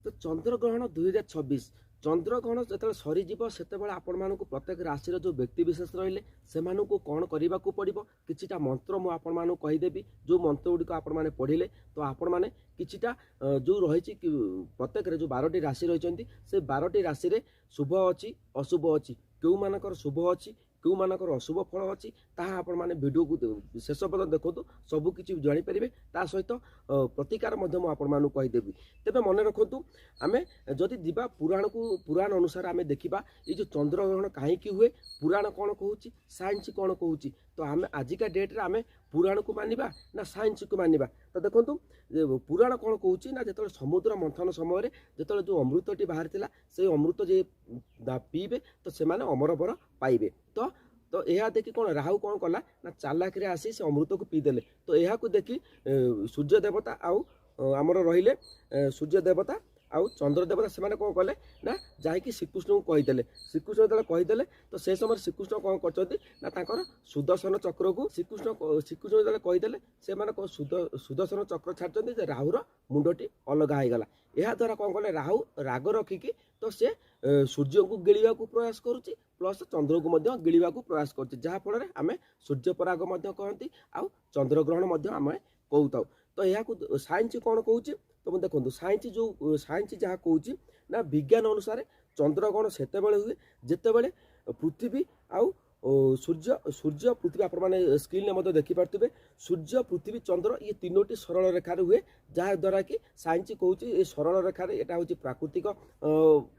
ତ ଚନ୍ଦ୍ରଗ୍ରହଣ 2026 ଚନ୍ଦ୍ରଗ୍ରହଣ ଯେତେବେଳେ ସରିଯିବ ସେତେବେଳେ ଆପଣମାନଙ୍କୁ ପ୍ରତ୍ୟେକ ରାଶିର ଯେଉଁ ବ୍ୟକ୍ତିବିଶେଷ ରହିଲେ ସେମାନଙ୍କୁ କ'ଣ କରିବାକୁ ପଡ଼ିବ କିଛିଟା ମନ୍ତ୍ର ମୁଁ ଆପଣମାନଙ୍କୁ କହିଦେବି। ଯେଉଁ ମନ୍ତ୍ର ଗୁଡ଼ିକ ଆପଣମାନେ ପଢ଼ିଲେ ତ ଆପଣମାନେ କିଛିଟା ଯେଉଁ ରହିଛି ପ୍ରତ୍ୟେକରେ ଯେଉଁ 12ଟି ରାଶି ରହିଛନ୍ତି ସେ 12ଟି ରାଶିରେ ଶୁଭ ଅଛି ଅଶୁଭ ଅଛି, କେଉଁମାନଙ୍କର ଶୁଭ ଅଛି କେଉଁମାନଙ୍କର ଅଶୁଭ ଫଳ ଅଛି ତାହା ଆପଣମାନେ ଭିଡ଼ିଓକୁ ଶେଷ ପର୍ଯ୍ୟନ୍ତ ଦେଖନ୍ତୁ, ସବୁକିଛି ଜାଣିପାରିବେ। ତା ସହିତ ପ୍ରତିକାର ମଧ୍ୟ ମୁଁ ଆପଣମାନଙ୍କୁ କହିଦେବି। ତେବେ ମନେ ରଖନ୍ତୁ, ଆମେ ଯଦି ଯିବା ପୁରାଣ ଅନୁସାରେ ଆମେ ଦେଖିବା ଏଇ ଯେଉଁ ଚନ୍ଦ୍ରଗ୍ରହଣ କାହିଁକି ହୁଏ, ପୁରାଣ କ'ଣ କହୁଛି, ସାଇନ୍ସ କ'ଣ କହୁଛି। ତ ଆମେ ଆଜିକା ଡେଟ୍ରେ ଆମେ ପୁରାଣକୁ ମାନିବା ନା ସାଇନ୍ସକୁ ମାନିବା। ତ ଦେଖନ୍ତୁ ପୁରାଣ କ'ଣ କହୁଛି ନା, ଯେତେବେଳେ ସମୁଦ୍ର ମନ୍ଥନ ସମୟରେ ଯେତେବେଳେ ଯେଉଁ ଅମୃତଟି ବାହାରିଥିଲା ସେଇ ଅମୃତ ଯିଏ ପିଇବେ ତ ସେମାନେ ଅମରବର ପାଇବେ। ତ ଏହା ଦେଖି କ'ଣ ରାହୁ କ'ଣ କଲା ନା ଚାଲାକରେ ଆସି ସେ ଅମୃତକୁ ପିଇଦେଲେ। ତ ଏହାକୁ ଦେଖି ସୂର୍ଯ୍ୟ ଦେବତା ଆଉ ଆମର ରହିଲେ ସୂର୍ଯ୍ୟ ଦେବତା ଆଉ ଚନ୍ଦ୍ର ଦେବତା ସେମାନେ କ'ଣ କଲେ ନା ଯାଇକି ଶ୍ରୀକୃଷ୍ଣଙ୍କୁ କହିଦେଲେ। ଶ୍ରୀକୃଷ୍ଣ ଯେତେବେଳେ କହିଦେଲେ ତ ସେ ସମୟରେ ଶ୍ରୀକୃଷ୍ଣ କ'ଣ କରିଛନ୍ତି ନା ତାଙ୍କର ସୁଦର୍ଶନ ଚକ୍ରକୁ ଶ୍ରୀକୃଷ୍ଣ ଯେତେବେଳେ କହିଦେଲେ ସେମାନେ ସୁଦର୍ଶନ ଚକ୍ର ଛାଡ଼ିଛନ୍ତି ଯେ ରାହୁର ମୁଣ୍ଡଟି ଅଲଗା ହେଇଗଲା। ଏହାଦ୍ୱାରା କ'ଣ କଲେ ରାହୁ ରାଗ ରଖିକି ତ ସେ ସୂର୍ଯ୍ୟଙ୍କୁ ଗିଳିବାକୁ ପ୍ରୟାସ କରୁଛି ପ୍ଲସ୍ ଚନ୍ଦ୍ରକୁ ମଧ୍ୟ ଗିଳିବାକୁ ପ୍ରୟାସ କରୁଛି, ଯାହାଫଳରେ ଆମେ ସୂର୍ଯ୍ୟପରାଗ ମଧ୍ୟ କହନ୍ତି ଆଉ ଚନ୍ଦ୍ରଗ୍ରହଣ ମଧ୍ୟ ଆମେ କହୁଥାଉ। ତ ଏହାକୁ ସାଇନ୍ସ କ'ଣ କହୁଛି, ତ ମୁଁ ଦେଖନ୍ତୁ ସାଇନ୍ସ ଯାହା କହୁଛି ନା ବିଜ୍ଞାନ ଅନୁସାରେ ଚନ୍ଦ୍ରଗ୍ରହଣ ସେତେବେଳେ ହୁଏ ଯେତେବେଳେ ପୃଥିବୀ ଆଉ ସୂର୍ଯ୍ୟ ପୃଥିବୀ ଆପଣମାନେ ସ୍କ୍ରିନ୍ରେ ମଧ୍ୟ ଦେଖିପାରୁଥିବେ ସୂର୍ଯ୍ୟ ପୃଥିବୀ ଚନ୍ଦ୍ର ଇଏ ତିନୋଟି ସରଳ ରେଖାରେ ହୁଏ, ଯାହାଦ୍ୱାରା କି ସାଇନ୍ସ କହୁଛି ଏ ସରଳ ରେଖାରେ ଏଇଟା ହେଉଛି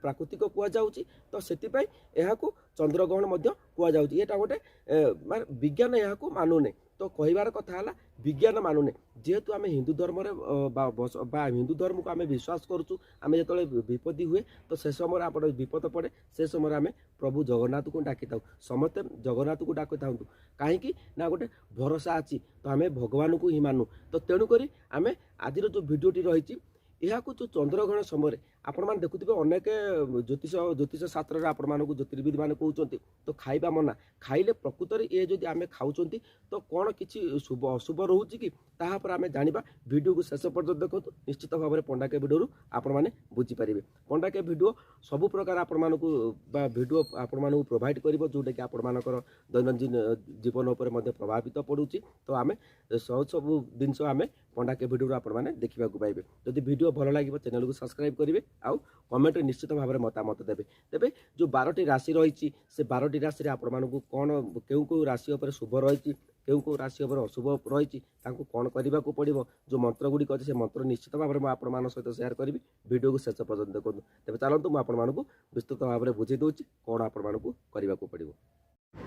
ପ୍ରାକୃତିକ କୁହାଯାଉଛି। ତ ସେଥିପାଇଁ ଏହାକୁ ଚନ୍ଦ୍ରଗ୍ରହଣ ମଧ୍ୟ କୁହାଯାଉଛି। ଏଇଟା ଗୋଟେ ମାନେ ବିଜ୍ଞାନ ଏହାକୁ ମାନୁନି। ତ କହିବାର କଥା ହେଲା ବିଜ୍ଞାନ ମାନୁନେ, ଯେହେତୁ ଆମେ ହିନ୍ଦୁ ଧର୍ମରେ ବା ହିନ୍ଦୁ ଧର୍ମକୁ ଆମେ ବିଶ୍ୱାସ କରୁଛୁ। ଆମେ ଯେତେବେଳେ ବିପତ୍ତି ହୁଏ ତ ସେ ସମୟରେ ଆପଣ ବିପଦ ପଡ଼େ ସେ ସମୟରେ ଆମେ ପ୍ରଭୁ ଜଗନ୍ନାଥଙ୍କୁ ଡାକିଥାଉ। ସମସ୍ତେ ଜଗନ୍ନାଥଙ୍କୁ ଡାକିଥାନ୍ତୁ, କାହିଁକି ନା ଗୋଟେ ଭରସା ଅଛି। ତ ଆମେ ଭଗବାନଙ୍କୁ ହିଁ ମାନୁ। ତ ତେଣୁକରି ଆମେ ଆଜିର ଯେଉଁ ଭିଡ଼ିଓଟି ରହିଛି ଏହାକୁ ଯେଉଁ ଚନ୍ଦ୍ରଗ୍ରହଣ ସମୟରେ ଆପଣମାନେ ଦେଖୁଥିବେ ଅନେକ ଜ୍ୟୋତିଷ ଶାସ୍ତ୍ରରେ ଆପଣମାନଙ୍କୁ ଜ୍ୟୋତିର୍ବିଦ ମାନେ କହୁଛନ୍ତି ତ ଖାଇବା ମନା, ଖାଇଲେ ପ୍ରକୃତରେ ଏ ଯଦି ଆମେ ଖାଉଛନ୍ତି ତ କ'ଣ କିଛି ଅଶୁଭ ରହୁଛି କି, ତାହା ପରେ ଆମେ ଜାଣିବା। ଭିଡ଼ିଓକୁ ଶେଷ ପର୍ଯ୍ୟନ୍ତ ଦେଖନ୍ତୁ, ନିଶ୍ଚିତ ଭାବରେ ପଣ୍ଡାକେ ଭିଡ଼ିଓରୁ ଆପଣମାନେ ବୁଝିପାରିବେ। ପଣ୍ଡାକେ ଭିଡ଼ିଓ ସବୁ ପ୍ରକାର ଆପଣମାନଙ୍କୁ ବା ଭିଡ଼ିଓ ଆପଣମାନଙ୍କୁ ପ୍ରୋଭାଇଡ଼ କରିବ ଯେଉଁଟାକି ଆପଣମାନଙ୍କର ଦୈନନ୍ଦିନ ଜୀବନ ଉପରେ ମଧ୍ୟ ପ୍ରଭାବିତ ପଡ଼ୁଛି। ତ ଆମେ ସବୁ ଜିନିଷ ଆମେ ପଣ୍ଡାକେ ଭିଡ଼ିଓରୁ ଆପଣମାନେ ଦେଖିବାକୁ ପାଇବେ। ଯଦି ଭିଡ଼ିଓ ଭଲ ଲାଗିବ ଚ୍ୟାନେଲକୁ ସବସ୍କ୍ରାଇବ୍ କରିବେ ଆଉ କମେଣ୍ଟରେ ନିଶ୍ଚିତ ଭାବରେ ମତାମତ ଦେବେ। ତେବେ ଯେଉଁ 12ଟି ରାଶି ରହିଛି ସେ 12ଟି ରାଶିରେ ଆପଣମାନଙ୍କୁ କ'ଣ କେଉଁ ରାଶି ଉପରେ ଶୁଭ ରହିଛି କେଉଁ ରାଶି ଉପରେ ଅଶୁଭ ରହିଛି ତାଙ୍କୁ କ'ଣ କରିବାକୁ ପଡ଼ିବ, ଯେଉଁ ମନ୍ତ୍ର ଗୁଡ଼ିକ ଅଛି ସେ ମନ୍ତ୍ର ନିଶ୍ଚିତ ଭାବରେ ମୁଁ ଆପଣମାନଙ୍କ ସହିତ ସେୟାର କରିବି। ଭିଡ଼ିଓକୁ ଶେଷ ପର୍ଯ୍ୟନ୍ତ ଦେଖନ୍ତୁ। ତେବେ ଚାଲନ୍ତୁ ମୁଁ ଆପଣମାନଙ୍କୁ ବିସ୍ତୃତ ଭାବରେ ବୁଝାଇ ଦେଉଛି କ'ଣ ଆପଣମାନଙ୍କୁ କରିବାକୁ ପଡ଼ିବ।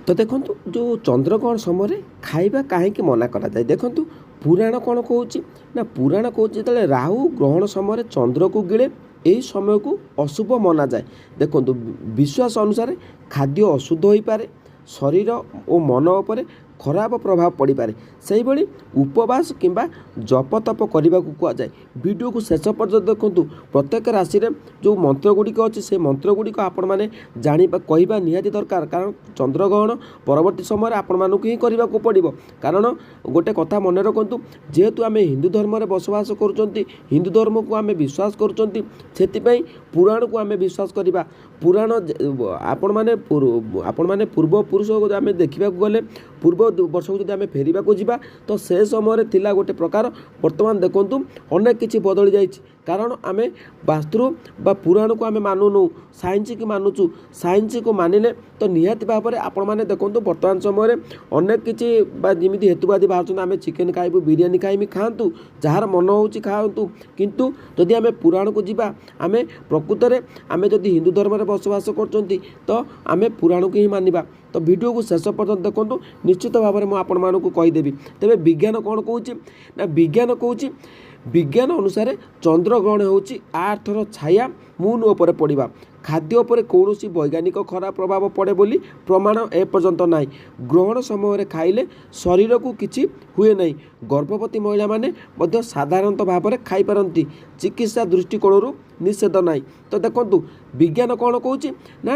ତ ଦେଖନ୍ତୁ ଯେଉଁ ଚନ୍ଦ୍ରଗ୍ରହଣ ସମୟରେ ଖାଇବା କାହିଁକି ମନା କରାଯାଏ, ଦେଖନ୍ତୁ ପୁରାଣ କ'ଣ କହୁଛି ନା ପୁରାଣ କହୁଛି ଯେତେବେଳେ ରାହୁ ଗ୍ରହଣ ସମୟରେ ଚନ୍ଦ୍ରକୁ ଗିଳେ ଏହି ସମୟକୁ ଅଶୁଭ ମନାଯାଏ। ଦେଖନ୍ତୁ ବିଶ୍ୱାସ ଅନୁସାରେ ଖାଦ୍ୟ ଅଶୁଦ୍ଧ ହୋଇପାରେ, ଶରୀର ଓ ମନ ଉପରେ ଖରାପ ପ୍ରଭାବ ପଡ଼ିପାରେ, ସେହିଭଳି ଉପବାସ କିମ୍ବା ଜପତପ କରିବାକୁ କୁହାଯାଏ। ଭିଡ଼ିଓକୁ ଶେଷ ପର୍ଯ୍ୟନ୍ତ ଦେଖନ୍ତୁ। ପ୍ରତ୍ୟେକ ରାଶିରେ ଯେଉଁ ମନ୍ତ୍ର ଗୁଡ଼ିକ ଅଛି ସେ ମନ୍ତ୍ର ଗୁଡ଼ିକ ଆପଣମାନେ କହିବା ନିହାତି ଦରକାର, କାରଣ ଚନ୍ଦ୍ରଗ୍ରହଣ ପରବର୍ତ୍ତୀ ସମୟରେ ଆପଣମାନଙ୍କୁ ହିଁ କରିବାକୁ ପଡ଼ିବ। କାରଣ ଗୋଟେ କଥା ମନେ ରଖନ୍ତୁ, ଯେହେତୁ ଆମେ ହିନ୍ଦୁ ଧର୍ମରେ ବସବାସ କରୁଛନ୍ତି, ହିନ୍ଦୁ ଧର୍ମକୁ ଆମେ ବିଶ୍ୱାସ କରୁଛନ୍ତି, ସେଥିପାଇଁ ପୁରାଣକୁ ଆମେ ବିଶ୍ୱାସ କରିବା। ପୁରାଣ ଆପଣମାନେ ପୂର୍ବପୁରୁଷକୁ ଆମେ ଦେଖିବାକୁ ଗଲେ ପୂର୍ବ ବର୍ଷକୁ ଯଦି ଆମେ ଫେରିବାକୁ ଯିବା ତ ସେ ସମୟରେ ଥିଲା ଗୋଟେ ପ୍ରକାର, ବର୍ତ୍ତମାନ ଦେଖନ୍ତୁ ଅନେକ କିଛି ବଦଳି ଯାଇଛି। କାରଣ ଆମେ ବାସ୍ତୁ ବା ପୁରାଣକୁ ଆମେ ମାନୁନୁ, ସାଇନ୍ସକୁ ମାନୁଛୁ। ସାଇନ୍ସକୁ ମାନିଲେ ତ ନିହାତି ଭାବରେ ଆପଣମାନେ ଦେଖନ୍ତୁ ବର୍ତ୍ତମାନ ସମୟରେ ଅନେକ କିଛି ବା ଯେମିତି ହେତୁବାଦୀ ବାହାରୁଛନ୍ତି, ଆମେ ଚିକେନ୍ ଖାଇବୁ ବିରିୟାନୀ ଖାଇବି, ଖାଆନ୍ତୁ ଯାହାର ମନ ହେଉଛି ଖାଆନ୍ତୁ। କିନ୍ତୁ ଯଦି ଆମେ ପୁରାଣକୁ ଯିବା, ଆମେ ପ୍ରକୃତରେ ଆମେ ଯଦି ହିନ୍ଦୁ ଧର୍ମରେ ବସବାସ କରୁଛନ୍ତି ତ ଆମେ ପୁରାଣକୁ ହିଁ ମାନିବା। ତ ଭିଡ଼ିଓକୁ ଶେଷ ପର୍ଯ୍ୟନ୍ତ ଦେଖନ୍ତୁ, ନିଶ୍ଚିତ ଭାବରେ ମୁଁ ଆପଣମାନଙ୍କୁ କହିଦେବି। ତେବେ ବିଜ୍ଞାନ କ'ଣ କହୁଛି ନା ବିଜ୍ଞାନ ଅନୁସାରେ ଚନ୍ଦ୍ରଗ୍ରହଣ ହେଉଛି ଆର୍ଥର ଛାୟା ମୁନ୍ ଉପରେ ପଡ଼ିବା। ଖାଦ୍ୟ ଉପରେ କୌଣସି ବୈଜ୍ଞାନିକ ଖରାପ ପ୍ରଭାବ ପଡ଼େ ବୋଲି ପ୍ରମାଣ ଏପର୍ଯ୍ୟନ୍ତ ନାହିଁ। ଗ୍ରହଣ ସମୟରେ ଖାଇଲେ ଶରୀରକୁ କିଛି ହୁଏ ନାହିଁ। ଗର୍ଭବତୀ ମହିଳାମାନେ ମଧ୍ୟ ସାଧାରଣତଃ ଭାବରେ ଖାଇପାରନ୍ତି, ଚିକିତ୍ସା ଦୃଷ୍ଟିକୋଣରୁ ନିଷେଧ ନାହିଁ। ତ ଦେଖନ୍ତୁ ବିଜ୍ଞାନ କ'ଣ କହୁଛି ନା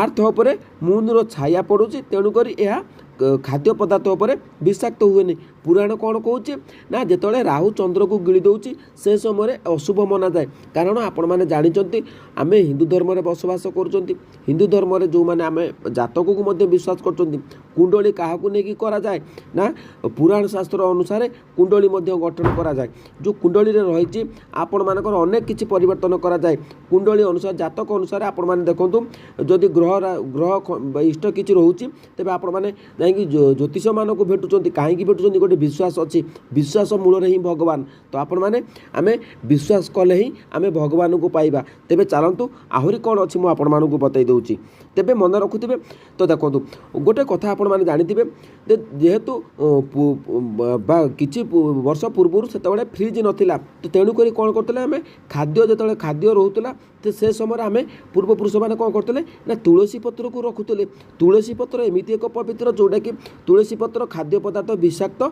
ଆର୍ଥ ଉପରେ ମୁନ୍ର ଛାୟା ପଡ଼ୁଛି, ତେଣୁକରି ଏହା ଖାଦ୍ୟ ପଦାର୍ଥ ଉପରେ ବିଷାକ୍ତ ହୁଏନି। पुराण कौन कौचे ना जिते राहु चंद्र को गिड़ी दौर से समय अशुभ मना जाए कारण आपण मैंने जानते आम हिंदू धर्म में बसवास कर हिंदू धर्म में जो मैंने आम जातक को विश्वास कर कुंडली क्या नहीं करा जाए ना पुराण शास्त्र अनुसार कुंडली गठन करा जाए जो कुंडली रही आपण मानकर अनेक किसी परिवर्तन करा जाए कुंडली अनुसार जातक अनुसार आपण मैंने देखूँ जदि ग्रह ग्रह इष्ट किसी रोचे तेज आपण मैंने ज्योतिष मान को भेटुंट कहीं भेटुंट गोटे विश्वास अच्छी विश्वास मूल ही भगवान तो आपण मैंने आम विश्वास कले ही आम भगवान को पाइबा तेरे चलतु आहरी कौन अच्छी मुझे आपण मानक बतई दूसरी तेरे मन रखुवे तो देखो गोटे कथा आपण मैंने जानी जेहेतु किसी वर्ष पूर्व से फ्रिज नाला तो तेणुक कौन करते आम खाद्य जो खाद्य रोला तो से समय आम पूर्वपुरुष मैंने कौन करते ना तुलसी पत्र को रखुले तुलसी पत्र एमती एक पवित्र जोटा कि तुलसी पत्र खाद्य पदार्थ विषाक्त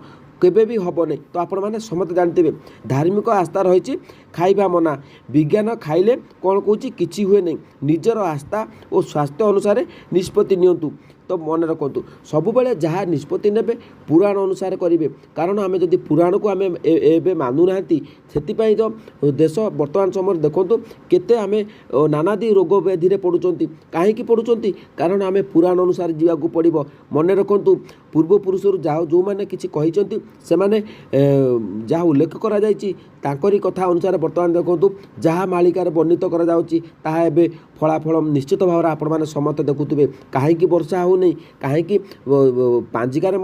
केबे भी हम नहीं तो आपण मैंने समस्त जानते धार्मिक आस्था रही खाइबा मना विज्ञान खाइले कौन कौच कि हुए नहीं निजर आस्था और स्वास्थ्य अनुसार निष्पत्ति नियंतु तो मन रखु सबुबले जहाँ निष्पत्ति ने पुराण अनुसार करेंगे कारण आम जब पुराण को आम ए मानुना से तो देश बर्तमान समय देखूँ केते आम नानादी रोग व्याधि पड़ुंट कहीं पड़ुंट कारण आम पुराण अनुसार जावाक पड़ो मन रखु पूर्वपुरुष जहाँ जो मैंने किसी कहते से मैंने जहाँ उल्लेख करी कथा अनुसार बर्तमान देखूँ जहाँ मालिकार वर्णित कर फलाफल निश्चित भाव में आपण मैंने समस्त देखुवे कहीं वर्षा हो नहीं कहीं पांजिकार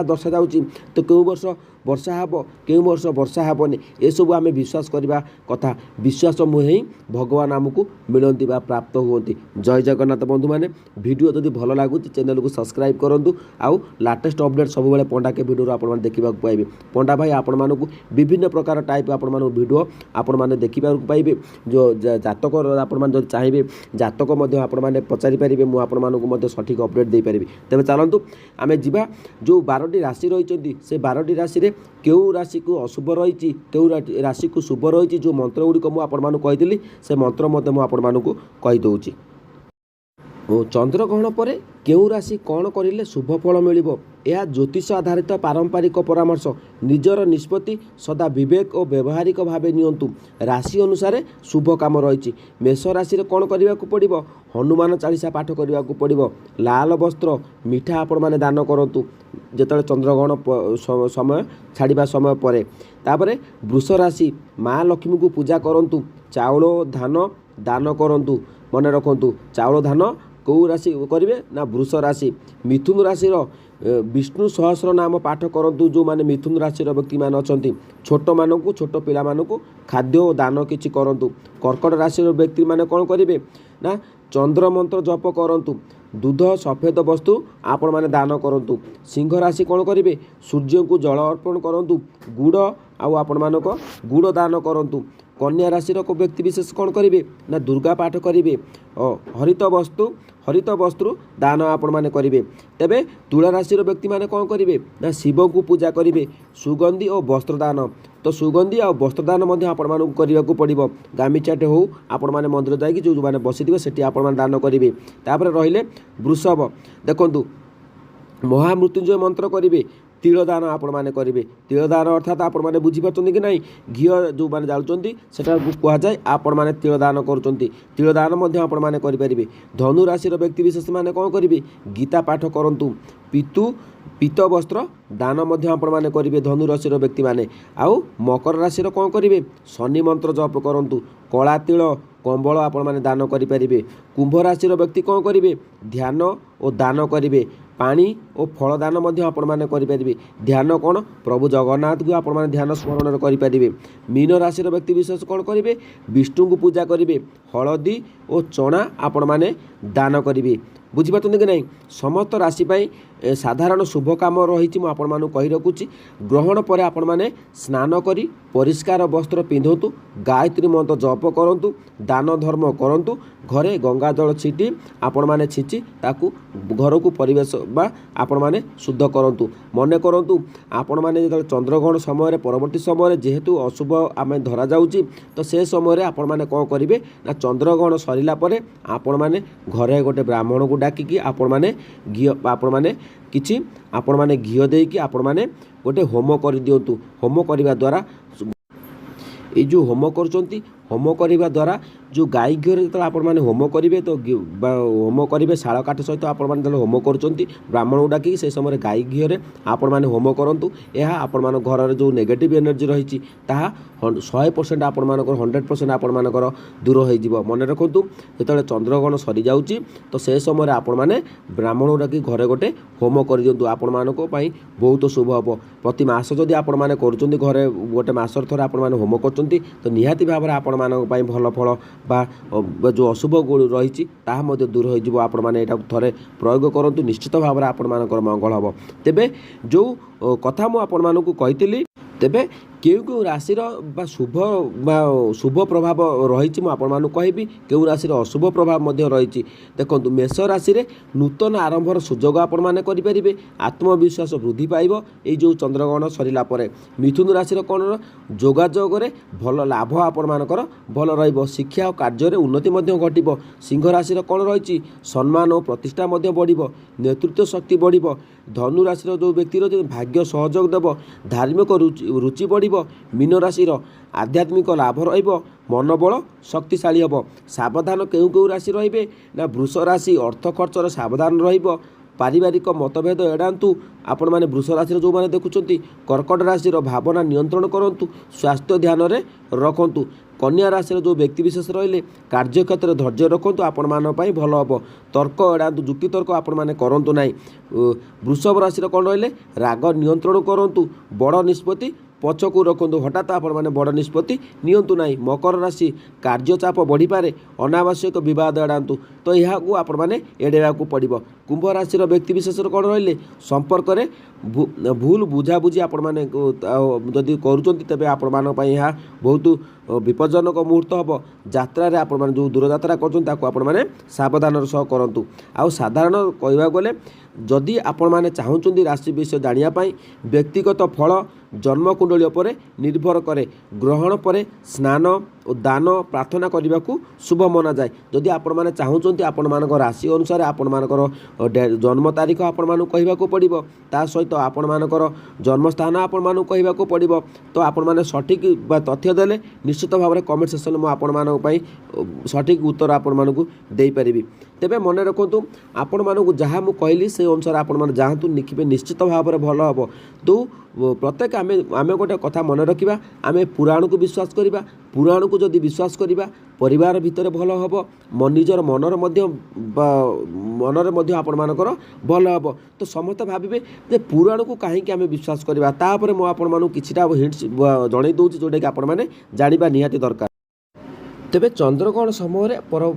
दर्शा जाऊँगी तो क्यों वर्ष वर्षा हे क्यों वर्ष वर्षा हेनी ये सब आम विश्वास करवा कथा विश्वास मुहे ही भगवान आमको मिलती प्राप्त हुए जय जगन्नाथ बंधु मैंने वीडियो जदि भल लगुच चैनल को सब्सक्राइब करूँ आउ लाटेस्ट अपडेट सब पंडा के वीडियो आप देखा पाइबे पंडा भाई आपण मानक विभिन्न प्रकार टाइप आपण मान वीडियो आपण मैंने देखा पाइबे जो जातक आप चाहिए जातक आपण मैंने पचारि पारे मुझे सठिक अपडेट दे पारि तेज चलतु आम जा जो 12टी राशि रही से 12टी राशि क्यों राशि को अशुभ रही क्यों राशि को शुभ रही जो मंत्र गुड़िक मुझे से मंत्र मुझे कहीदे चंद्रग्रहण पर क्यों राशि कौन करें शुभ फल मिल यह ज्योतिष आधारित पारंपरिक परामर्श निजर निष्पत्ति सदा विवेक और व्यवहारिक भाव नियंतु राशि अनुसार शुभ काम रही मेष राशि कौन करने को पड़ो हनुमान चालीसा पाठ करने को पड़ो लाल वस्त्र मिठा आपण मैंने दान करूँ जो चंद्रग्रहण समय छाड़ा समय पर तापर वृष राशि माँ लक्ष्मी को पूजा करूँ चाउल धान दान करूँ मन रखु चाउल धान कौ राशि करेंगे ना वृष राशि मिथुन राशि विष्णु सहस्र नाम पाठ करूँ जो मैंने मिथुन राशि व्यक्ति मान अच्छा छोट मानू छोट पिला खाद्य दान किसी करूँ कर्कट राशि व्यक्ति मैंने कौन करेंगे ना चंद्र मंत्र जप करूँ दूध सफेद वस्तु आपण मैंने दान करूँ सिंह राशि कौन करेंगे सूर्य को जल अर्पण करूँ गुड़ आपण मानक गुड़ दान करूँ कन्या राशि व्यक्ति विशेष कौन करेंगे ना दुर्गा पाठ करेंगे हरित वस्तु दान आपण मैंने करेंगे तेबे तुला राशि व्यक्ति मैंने कौन करेंगे ना शिव को पूजा करेंगे सुगंधि और वस्त्रदान तो सुगंधि और वस्त्रदान करने को पड़ो गामिचाटे हो आपण मैंने मंदिर जाकि जो मैंने बसी से आपण दान करेंगे तापर रहिले वृषभ देखु महामृत्युंजय मंत्र करेंगे तिलदान आपण मैंने करेंगे तिलदान अर्थात आपण मैंने बुझीपार कि नहीं घी जो मैंने जालुंट से कहुए आपण मैंने तिलदान करुदान आपण मैंने करेंगे धनु राशि व्यक्ति विशेष मैंने कौन करेंगे गीता पाठ करूँ पीत वस्त्र दान आपण मैंने करेंगे धनु राशि व्यक्ति मैंने आउ मकर राशि कौन करेंगे शनि मंत्र जप करूँ कला तिल कंबल आपण मैंने दान करेंगे कुंभ राशि व्यक्ति कौन करेंगे ध्यान और दान करेंगे पानी और फल दान आपण मैंने करेंगे ध्यान कौन प्रभु जगन्नाथ को आपण मैंने ध्यान स्मरण करेंगे मीन राशि व्यक्ति विशेष कौन करेंगे विष्णु को पूजा करेंगे हलदी और चना आपण मैंने दान करेंगे बुझीपार कि नहीं समस्त राशि साधारण शुभ काम रही आपण मानू कही रखुची ग्रहण पर आपण मैंने स्नान करी परिष्कार वस्त्र पिंधतु गायत्री मंत्र जप करूँ दान धर्म करूँ घरे गंगा जल छिटी आपण मैंने छिची ताकू घर को परिवेश बा आपण मैंने शुद्ध करूँ मन करूँ आपण मैंने जो चंद्रग्रहण समय परवर्ती समय जेहेतु अशुभ आम धरा जाऊँगी तो से समय आपण मैंने कौन करेंगे ना चंद्रग्रहण सरला आपण मैंने घरे गोटे ब्राह्मण को डाकिकी आपण मैंने घी आपण मैंने କିଛି ଆପଣମାନେ ଘିଅ ଦେଇକି ଆପଣମାନେ ଗୋଟେ ହୋମ କରିଦିଅନ୍ତୁ। ହୋମ କରିବା ଦ୍ୱାରା এই ଯେଉଁ ହୋମ କରୁଛନ୍ତି, ହୋମ କରିବା ଦ୍ୱାରା ଯେଉଁ ଗାଈ ଘିଅରେ ଯେତେବେଳେ ଆପଣମାନେ ହୋମ କରିବେ ତ ହୋମ କରିବେ ଶାଳ କାଠ ସହିତ ଆପଣମାନେ ଯେତେବେଳେ ହୋମ କରୁଛନ୍ତି ବ୍ରାହ୍ମଣକୁ ଡାକିକି ସେହି ସମୟରେ ଗାଈ ଘିଅରେ ଆପଣମାନେ ହୋମ କରନ୍ତୁ। ଏହା ଆପଣମାନଙ୍କ ଘରରେ ଯେଉଁ ନେଗେଟିଭ୍ ଏନର୍ଜି ରହିଛି ତାହା 100% ଆପଣମାନଙ୍କର 100% ଆପଣମାନଙ୍କର ଦୂର ହୋଇଯିବ। ମନେ ରଖନ୍ତୁ, ଯେତେବେଳେ ଚନ୍ଦ୍ରଗ୍ରହଣ ସରିଯାଉଛି ତ ସେ ସମୟରେ ଆପଣମାନେ ବ୍ରାହ୍ମଣକୁ ଡାକି ଘରେ ଗୋଟେ ହୋମ କରିଦିଅନ୍ତୁ। ଆପଣମାନଙ୍କ ପାଇଁ ବହୁତ ଶୁଭ ହେବ। ପ୍ରତି ମାସ ଯଦି ଆପଣମାନେ କରୁଛନ୍ତି, ଘରେ ଗୋଟେ ମାସର ଥରେ ଆପଣମାନେ ହୋମ କରୁଛନ୍ତି ତ ନିହାତି ଭାବରେ ଆପଣମାନଙ୍କ ପାଇଁ ଭଲ ଫଳ ବା ଯେଉଁ ଅଶୁଭ ରହିଛି ତାହା ମଧ୍ୟ ଦୂର ହୋଇଯିବ। ଆପଣମାନେ ଏଇଟାକୁ ଥରେ ପ୍ରୟୋଗ କରନ୍ତୁ, ନିଶ୍ଚିତ ଭାବରେ ଆପଣମାନଙ୍କର ମଙ୍ଗଳ ହେବ। ତେବେ ଯେଉଁ କଥା ମୁଁ ଆପଣମାନଙ୍କୁ କହିଥିଲି, ତେବେ କେଉଁ କେଉଁ ରାଶିର ବା ଶୁଭ ପ୍ରଭାବ ରହିଛି ମୁଁ ଆପଣମାନଙ୍କୁ କହିବି, କେଉଁ ରାଶିର ଅଶୁଭ ପ୍ରଭାବ ମଧ୍ୟ ରହିଛି। ଦେଖନ୍ତୁ, ମେଷ ରାଶିରେ ନୂତନ ଆରମ୍ଭର ସୁଯୋଗ ଆପଣମାନେ କରିପାରିବେ, ଆତ୍ମବିଶ୍ୱାସ ବୃଦ୍ଧି ପାଇବ ଏଇ ଯେଉଁ ଚନ୍ଦ୍ରଗ୍ରହଣ ସରିଲା ପରେ। ମିଥୁନ ରାଶିର କ'ଣ, ଯୋଗାଯୋଗରେ ଭଲ ଲାଭ ଆପଣମାନଙ୍କର ଭଲ ରହିବ, ଶିକ୍ଷା ଓ କାର୍ଯ୍ୟରେ ଉନ୍ନତି ମଧ୍ୟ ଘଟିବ। ସିଂହ ରାଶିର କ'ଣ ରହିଛି, ସମ୍ମାନ ଓ ପ୍ରତିଷ୍ଠା ମଧ୍ୟ ବଢ଼ିବ, ନେତୃତ୍ୱ ଶକ୍ତି ବଢ଼ିବ। ଧନୁ ରାଶିର ଯେଉଁ ବ୍ୟକ୍ତି ରହିଛନ୍ତି ଭାଗ୍ୟ ସହଯୋଗ ଦେବ, ଧାର୍ମିକ ରୁଚି ବଢ଼ିବ। ମୀନ ରାଶିର ଆଧ୍ୟାତ୍ମିକ ଲାଭ ରହିବ, ମନୋବଳ ଶକ୍ତିଶାଳୀ ହେବ। ସାବଧାନ କେଉଁ କେଉଁ ରାଶି ରହିବେ ନା ବୃଷ ରାଶି, ଅର୍ଥ ଖର୍ଚ୍ଚରେ ସାବଧାନ ରହିବ, ପାରିବାରିକ ମତଭେଦ ଏଡ଼ାନ୍ତୁ। ଆପଣମାନେ ବୃଷ ରାଶିର ଯେଉଁମାନେ ଦେଖୁଛନ୍ତି, କର୍କଟ ରାଶିର ଭାବନା ନିୟନ୍ତ୍ରଣ କରନ୍ତୁ, ସ୍ୱାସ୍ଥ୍ୟ ଧ୍ୟାନରେ ରଖନ୍ତୁ। କନ୍ୟା ରାଶିର ଯେଉଁ ବ୍ୟକ୍ତିବିଶେଷ ରହିଲେ କାର୍ଯ୍ୟକ୍ଷେତ୍ରରେ ଧୈର୍ଯ୍ୟ ରଖନ୍ତୁ, ଆପଣମାନଙ୍କ ପାଇଁ ଭଲ ହେବ। ତର୍କ ଏଡ଼ାନ୍ତୁ, ଯୁକ୍ତିତର୍କ ଆପଣମାନେ କରନ୍ତୁ ନାହିଁ। ବୃଷଭ ରାଶିର କ'ଣ ରହିଲେ, ରାଗ ନିୟନ୍ତ୍ରଣ କରନ୍ତୁ, ବଡ଼ ନିଷ୍ପତ୍ତି ପଛକୁ ରଖନ୍ତୁ, ହଠାତ୍ ଆପଣମାନେ ବଡ଼ ନିଷ୍ପତ୍ତି ନିଅନ୍ତୁ ନାହିଁ। ମକର ରାଶି, କାର୍ଯ୍ୟଚାପ ବଢ଼ିପାରେ, ଅନାବଶ୍ୟକ ବିବାଦ ଏଡ଼ାନ୍ତୁ, ତ ଏହାକୁ ଆପଣମାନେ ଏଡ଼ାଇବାକୁ ପଡ଼ିବ। କୁମ୍ଭ ରାଶିର ବ୍ୟକ୍ତିବିଶେଷର କ'ଣ ରହିଲେ, ସମ୍ପର୍କରେ ଭୁଲ ବୁଝାବୁଝି ଆପଣମାନେ ଯଦି କରୁଛନ୍ତି ତେବେ ଆପଣମାନଙ୍କ ପାଇଁ ଏହା ବହୁତ ବିପଜ୍ଜନକ ମୁହୂର୍ତ୍ତ ହେବ। ଯାତ୍ରାରେ ଆପଣମାନେ ଯେଉଁ ଦୂରଯାତ୍ରା କରୁଛନ୍ତି ତାକୁ ଆପଣମାନେ ସାବଧାନର ସହ କରନ୍ତୁ। ଆଉ ସାଧାରଣ କହିବାକୁ ଗଲେ, ଯଦି ଆପଣମାନେ ଚାହୁଁଛନ୍ତି ରାଶି ବିଷୟ ଜାଣିବା ପାଇଁ, ବ୍ୟକ୍ତିଗତ ଫଳ ଜନ୍ମକୁଣ୍ଡଳୀ ଉପରେ ନିର୍ଭର କରେ। ଗ୍ରହଣ ପରେ ସ୍ନାନ ଓ ଦାନ ପ୍ରାର୍ଥନା କରିବାକୁ ଶୁଭ ମନାଯାଏ। ଯଦି ଆପଣମାନେ ଚାହୁଁଛନ୍ତି ଆପଣମାନଙ୍କ ରାଶି ଅନୁସାରେ ଆପଣମାନଙ୍କର ଜନ୍ମ ତାରିଖ ଆପଣମାନଙ୍କୁ କହିବାକୁ ପଡ଼ିବ, ତା ସହିତ ଆପଣମାନଙ୍କର ଜନ୍ମସ୍ଥାନ ଆପଣମାନଙ୍କୁ କହିବାକୁ ପଡ଼ିବ, ତ ଆପଣମାନେ ସଠିକ୍ ବା ତଥ୍ୟ ଦେଲେ ନିଶ୍ଚିତ ଭାବରେ କମେଣ୍ଟ ସେକ୍ସନରେ ମୁଁ ଆପଣମାନଙ୍କ ପାଇଁ ସଠିକ୍ ଉତ୍ତର ଆପଣମାନଙ୍କୁ ଦେଇପାରିବି। ତେବେ ମନେ ରଖନ୍ତୁ, ଆପଣମାନଙ୍କୁ ଯାହା ମୁଁ କହିଲି ସେହି ଅନୁସାରେ ଆପଣମାନେ ଯାଆନ୍ତୁ, ଦେଖିବେ ନିଶ୍ଚିତ ଭାବରେ ଭଲ ହେବ। ପ୍ରତ୍ୟେକ ଆମେ ଗୋଟେ କଥା ମନେ ରଖିବା, ଆମେ ପୁରାଣକୁ ବିଶ୍ୱାସ କରିବା। ପୁରାଣକୁ ଯଦି ବିଶ୍ୱାସ କରିବା, ପରିବାର ଭିତରେ ଭଲ ହେବ, ନିଜର ମନରେ ମଧ୍ୟ ଆପଣମାନଙ୍କର ଭଲ ହେବ। ତ ସମସ୍ତେ ଭାବିବେ ଯେ ପୁରାଣକୁ କାହିଁକି ଆମେ ବିଶ୍ୱାସ କରିବା, ତାପରେ ମୁଁ ଆପଣମାନଙ୍କୁ କିଛିଟା ହିଣ୍ଟସ୍ ଜଣାଇ ଦେଉଛି ଯେଉଁଟାକି ଆପଣମାନେ ଜାଣିବା ନିହାତି ଦରକାର। ତେବେ ଚନ୍ଦ୍ରଗ୍ରହଣ ସମୟରେ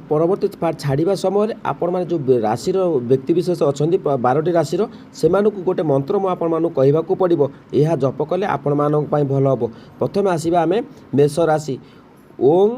ପରବର୍ତ୍ତୀ ପାର୍ଟ ଛାଡ଼ିବା ସମୟରେ ଆପଣମାନେ ଯେଉଁ ରାଶିର ବ୍ୟକ୍ତିବିଶେଷ ଅଛନ୍ତି 12ଟି ରାଶିର, ସେମାନଙ୍କୁ ଗୋଟେ ମନ୍ତ୍ର ମୁଁ ଆପଣମାନଙ୍କୁ କହିବାକୁ ପଡ଼ିବ। ଏହା ଜପ କଲେ ଆପଣମାନଙ୍କ ପାଇଁ ଭଲ ହେବ। ପ୍ରଥମେ ଆସିବା ଆମେ ମେଷ ରାଶି। ଓଂ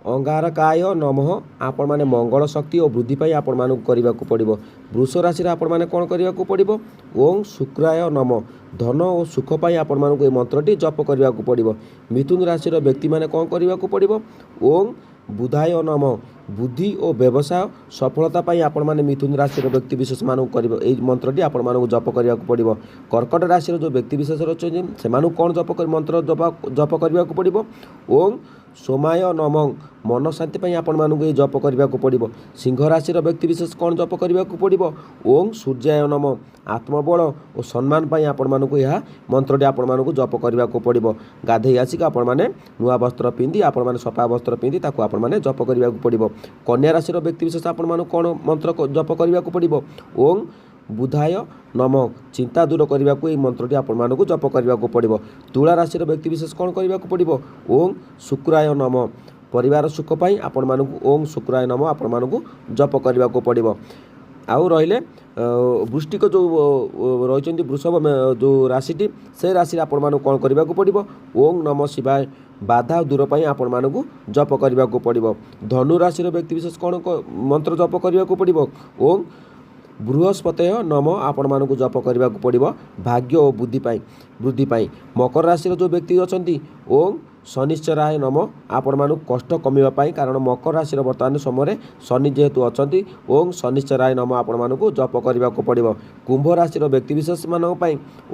ଅଙ୍ଗାରକାୟ ନମଃ, ଆପଣମାନେ ମଙ୍ଗଳ ଶକ୍ତି ଓ ବୃଦ୍ଧି ପାଇଁ ଆପଣମାନଙ୍କୁ କରିବାକୁ ପଡ଼ିବ। ବୃଷ ରାଶିରେ ଆପଣମାନେ କ'ଣ କରିବାକୁ ପଡ଼ିବ, ଓଂ ଶୁକ୍ରାୟ ନମଃ, ଧନ ଓ ସୁଖ ପାଇଁ ଆପଣମାନଙ୍କୁ ଏହି ମନ୍ତ୍ରଟି ଜପ କରିବାକୁ ପଡ଼ିବ। ମିଥୁନ ରାଶିର ବ୍ୟକ୍ତିମାନେ କ'ଣ କରିବାକୁ ପଡ଼ିବ, ଓଂ ବୁଧାୟ ନମଃ, ବୁଦ୍ଧି ଓ ବ୍ୟବସାୟ ସଫଳତା ପାଇଁ ଆପଣମାନେ ମିଥୁନ ରାଶିର ବ୍ୟକ୍ତିବିଶେଷମାନଙ୍କୁ ଏହି ମନ୍ତ୍ରଟି ଆପଣମାନଙ୍କୁ ଜପ କରିବାକୁ ପଡ଼ିବ। କର୍କଟ ରାଶିର ଯେଉଁ ବ୍ୟକ୍ତିବିଶେଷ ଅଛନ୍ତି ସେମାନଙ୍କୁ କ'ଣ ମନ୍ତ୍ର ଜପ କରିବାକୁ ପଡ଼ିବ, ଓଂ ସୋମାୟ ନମଃ, ମନ ଶାନ୍ତି ପାଇଁ ଆପଣମାନଙ୍କୁ ଏହି ଜପ କରିବାକୁ ପଡ଼ିବ। ସିଂହ ରାଶିର ବ୍ୟକ୍ତିବିଶେଷ କ'ଣ ଜପ କରିବାକୁ ପଡ଼ିବ, ଓଂ ସୂର୍ଯ୍ୟାୟ ନମଃ, ଆତ୍ମବଳ ଓ ସମ୍ମାନ ପାଇଁ ଆପଣମାନଙ୍କୁ ଏହା ମନ୍ତ୍ରଟି ଆପଣମାନଙ୍କୁ ଜପ କରିବାକୁ ପଡ଼ିବ। ଗାଧୋଇ ଆସିକି ଆପଣମାନେ ନୂଆ ବସ୍ତ୍ର ପିନ୍ଧି, ଆପଣମାନେ ସଫା ବସ୍ତ୍ର ପିନ୍ଧି ତାକୁ ଆପଣମାନେ ଜପ କରିବାକୁ ପଡ଼ିବ। କନ୍ୟା ରାଶିର ବ୍ୟକ୍ତିବିଶେଷ ଆପଣମାନଙ୍କୁ କ'ଣ ମନ୍ତ୍ର ଜପ କରିବାକୁ ପଡ଼ିବ, ଓଂ ବୁଧାୟ ନମଃ, ଚିନ୍ତା ଦୂର କରିବାକୁ ଏହି ମନ୍ତ୍ରଟି ଆପଣମାନଙ୍କୁ ଜପ କରିବାକୁ ପଡ଼ିବ। ତୁଳା ରାଶିର ବ୍ୟକ୍ତିବିଶେଷ କ'ଣ କରିବାକୁ ପଡ଼ିବ, ଓଂ ଶୁକ୍ରାୟ ନମଃ, ପରିବାର ସୁଖ ପାଇଁ ଆପଣମାନଙ୍କୁ ଓଂ ଶୁକ୍ରାୟ ନମଃ ଆପଣମାନଙ୍କୁ ଜପ କରିବାକୁ ପଡ଼ିବ। ଆଉ ରହିଲେ ବୃଷ୍ଟିକ ଯେଉଁ ରହିଛନ୍ତି ବୃଷଭ ଯେଉଁ ରାଶିଟି, ସେ ରାଶିରେ ଆପଣମାନଙ୍କୁ କ'ଣ କରିବାକୁ ପଡ଼ିବ, ଓଂ ନମଃ ଶିବାୟ, ବାଧା ଦୂର ପାଇଁ ଆପଣମାନଙ୍କୁ ଜପ କରିବାକୁ ପଡ଼ିବ। ଧନୁ ରାଶିର ବ୍ୟକ୍ତିବିଶେଷ କ'ଣ ମନ୍ତ୍ର ଜପ କରିବାକୁ ପଡ଼ିବ, ଓଂ ବୃହସ୍ପତୟ ନମଃ ଆପଣମାନଙ୍କୁ ଜପ କରିବାକୁ ପଡ଼ିବ ଭାଗ୍ୟ ଓ ବୃଦ୍ଧି ପାଇଁ। ମକର ରାଶିର ଯେଉଁ ବ୍ୟକ୍ତି ଅଛନ୍ତି, ଓଂ शनिश्चराय नम आपण मानू कष्ट कमिबा पाई कारण मकर राशि वर्तमान समय शनि जेहेतु अच्छा ओं शनिश्चराय नम आपण मानू जप करने को पड़ो। कुंभ राशि व्यक्तिशेष मानक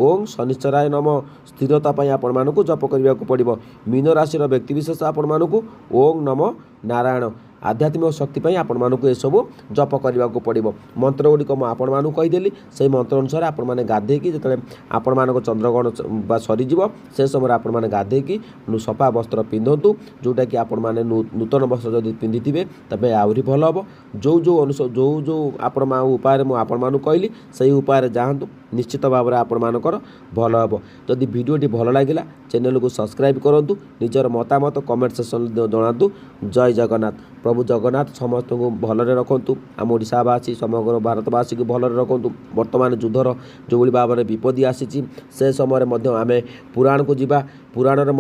ओं शनिश्चराय नम स्थिरता आपण मानू जप करने को पड़ो। मीन राशि व्यक्तिशेष आपण मानू ओं नम नारायण आध्यात्मिक शक्ति आपण मानक एसबू जप करने को पड़ो। मंत्र गुड़िक मुझे कहीदेली से मंत्र अनुसार आपण मैंने गाधेकी जो आपण मानक चंद्रग्रहण सरीज से समय आपण मैंने गाधेकी सफा वस्त्र पिंधतु जोटा कि आपण मैंने नूतन वस्त्र जब पिंधि थे तेज आहरी भल हम जो जो आपण उपाय मुझे कहली से उपाय जातु निश्चित भाव में आपण मानकर भल हम। जदि भिडियोटी भल लगे चैनल को सब्सक्राइब करूँ निजर मतामत कमेंट सेक्शन जनातु। जय जगन्नाथ। प्रभु जगन्नाथ समस्त को भलरे रखंतु आम ओडिशावासी समग्र भारतवासी को भलरे रखंतु। वर्तमान युद्धर जो भाव में विपत्ति आसी से समय आम पुराण को जीवा पुराण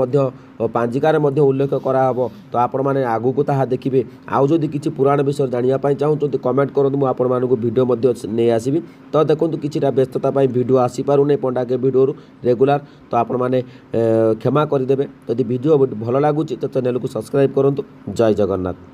पांजिकार उल्लेख कराहब तो आपण मैंने आगू को ताहा देखिए। आउ जदि किसी पुराण विषय जानापी चाहूँ कमेंट करूँ मुझे आपण मानक भिडियो नहीं आसबि तो देखो किसी व्यस्तता भिडियो आसीपार नहीं पंडा के भिडियो रेगुलार तो आपण मैंने क्षमा करदे। जदि भिडियो भल लगुच तो चैनल को सब्सक्राइब करूँ। जय जगन्नाथ।